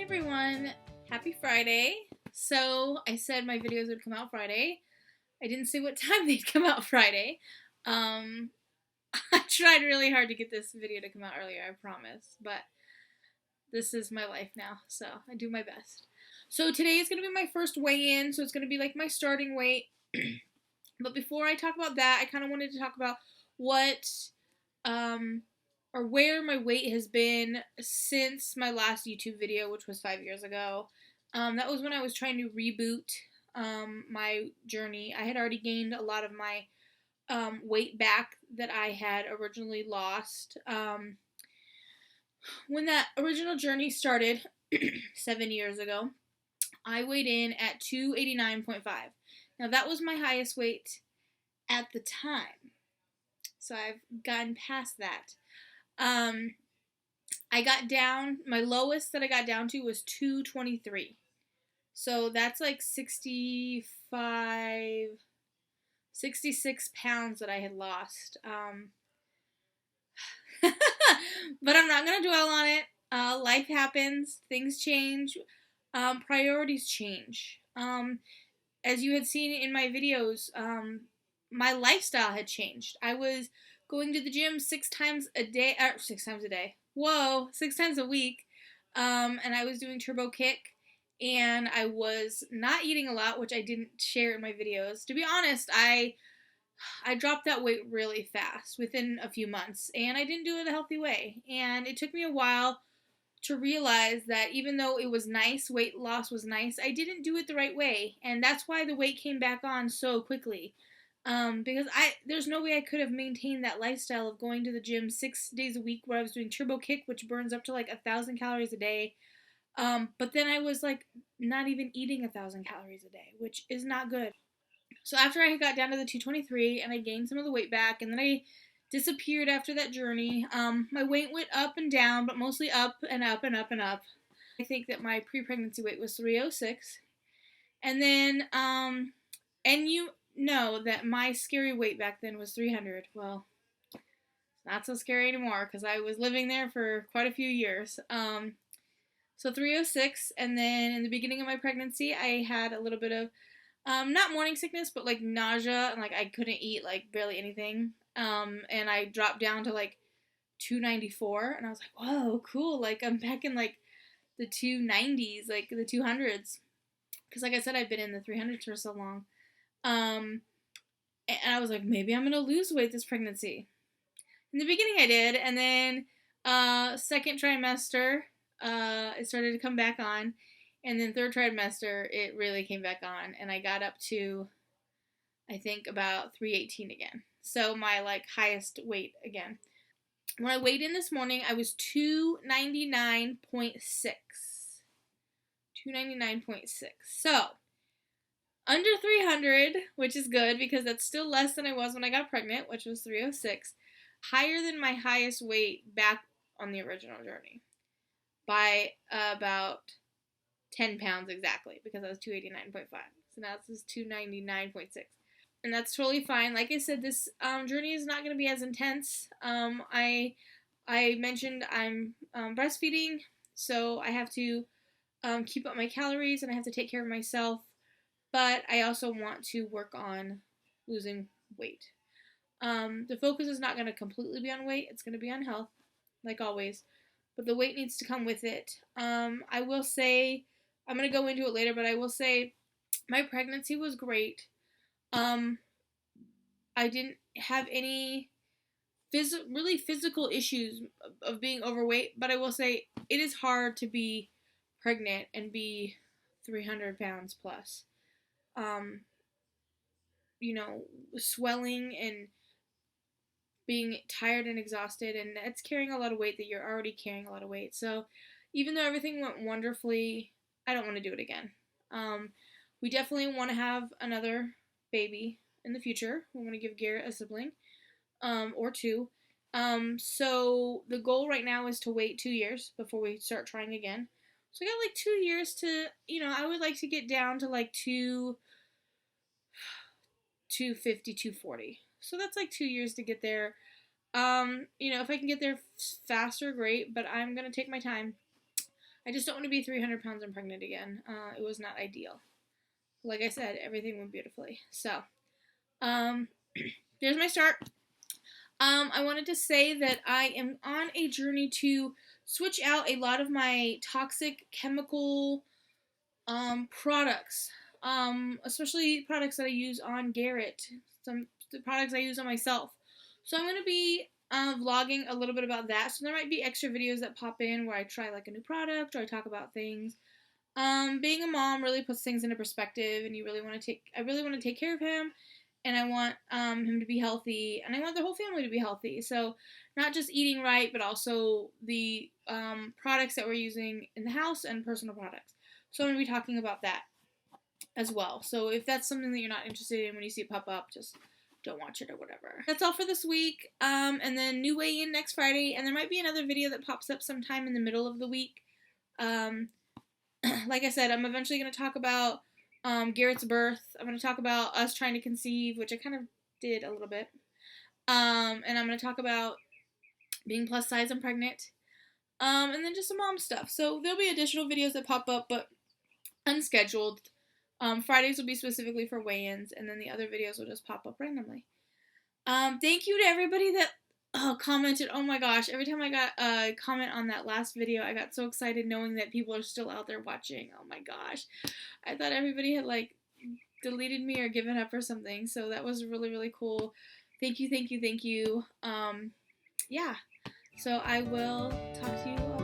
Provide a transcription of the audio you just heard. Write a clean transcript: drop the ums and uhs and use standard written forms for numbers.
Everyone, happy Friday. So I said my videos would come out Friday. I didn't say what time they'd come out Friday. I tried really hard to get this video to come out earlier, I promise, but this is my life now, so I do my best. So today is going to be my first weigh-in, so it's going to be like my starting weight. But before I talk about that, I kind of wanted to talk about what or where my weight has been since my last YouTube video, which was 5 years ago. That was when I was trying to reboot my journey. I had already gained a lot of my weight back that I had originally lost. When that original journey started 7 years ago, I weighed in at 289.5. Now that was my highest weight at the time. So I've gotten past that. I got down, my lowest that I got down to was 223. So that's like 66 pounds that I had lost. But I'm not going to dwell on it. Life happens, things change, priorities change. As you had seen in my videos, my lifestyle had changed. I was going to the gym 6 times a day. Whoa, 6 times a week. And I was doing turbo kick, and I was not eating a lot, which I didn't share in my videos. To be honest, I dropped that weight really fast within a few months, and I didn't do it a healthy way. And it took me a while to realize that even though it was nice, weight loss was nice, I didn't do it the right way. And that's why the weight came back on so quickly. Because there's no way I could have maintained that lifestyle of going to the gym 6 days a week where I was doing turbo kick, which burns up to like 1,000 calories a day. But then I was like not even eating 1,000 calories a day, which is not good. So after I got down to the 223 and I gained some of the weight back, and then I disappeared after that journey, my weight went up and down, but mostly up and up and up and up. I think that my pre-pregnancy weight was 306. And then, and you know that my scary weight back then was 300. Well, it's not so scary anymore because I was living there for quite a few years. So 306, and then in the beginning of my pregnancy, I had a little bit of, not morning sickness, but like nausea, and like I couldn't eat like barely anything. And I dropped down to like 294, and I was like, whoa, cool, like I'm back in like the 290s, like the 200s, because like I said, I've been in the 300s for so long. And I was like, maybe I'm gonna lose weight this pregnancy. In the beginning I did, and then second trimester, it started to come back on, and then third trimester, it really came back on, and I got up to, I think, about 318 again. So my like highest weight again. When I weighed in this morning, I was 299.6. 299.6. So under 300, which is good because that's still less than I was when I got pregnant, which was 306. Higher than my highest weight back on the original journey by about 10 pounds exactly, because I was 289.5. So now this is 299.6. And that's totally fine. Like I said, this journey is not going to be as intense. I mentioned I'm breastfeeding, so I have to keep up my calories, and I have to take care of myself. But I also want to work on losing weight. The focus is not going to completely be on weight. It's going to be on health, like always. But the weight needs to come with it. I will say, I'm going to go into it later, but I will say my pregnancy was great. I didn't have any really physical issues of being overweight, but I will say it is hard to be pregnant and be 300 pounds plus. Swelling and being tired and exhausted, and it's carrying a lot of weight that you're already carrying a lot of weight. So even though everything went wonderfully, I don't want to do it again. We definitely want to have another baby in the future. We want to give Garrett a sibling, or two. So the goal right now is to wait 2 years before we start trying again. So I got like 2 years to, I would like to get down to like 250, 240. So that's like 2 years to get there. If I can get there faster, great, but I'm going to take my time. I just don't want to be 300 pounds and pregnant again. It was not ideal. Like I said, everything went beautifully. So, um, there's my start. I wanted to say that I am on a journey to switch out a lot of my toxic chemical products, especially products that I use on Garrett, some products I use on myself. So I'm going to be vlogging a little bit about that. So there might be extra videos that pop in where I try like a new product or I talk about things. Being a mom really puts things into perspective, and I really want to take care of him, and I want him to be healthy, and I want the whole family to be healthy. So not just eating right, but also the products that we're using in the house and personal products. So I'm going to be talking about that as well. So if that's something that you're not interested in when you see it pop up, just don't watch it or whatever. That's all for this week. And then new weigh-in next Friday, and there might be another video that pops up sometime in the middle of the week. Like I said, I'm eventually going to talk about Garrett's birth. I'm going to talk about us trying to conceive, which I kind of did a little bit. And I'm going to talk about being plus size and pregnant. And then just some mom stuff. So there'll be additional videos that pop up, but unscheduled. Fridays will be specifically for weigh-ins, and then the other videos will just pop up randomly. Thank you to everybody that commented. Oh my gosh, every time I got a comment on that last video, I got so excited knowing that people are still out there watching. Oh my gosh. I thought everybody had like deleted me or given up or something, so that was really, really cool. Thank you, thank you, thank you. Yeah, so I will talk to you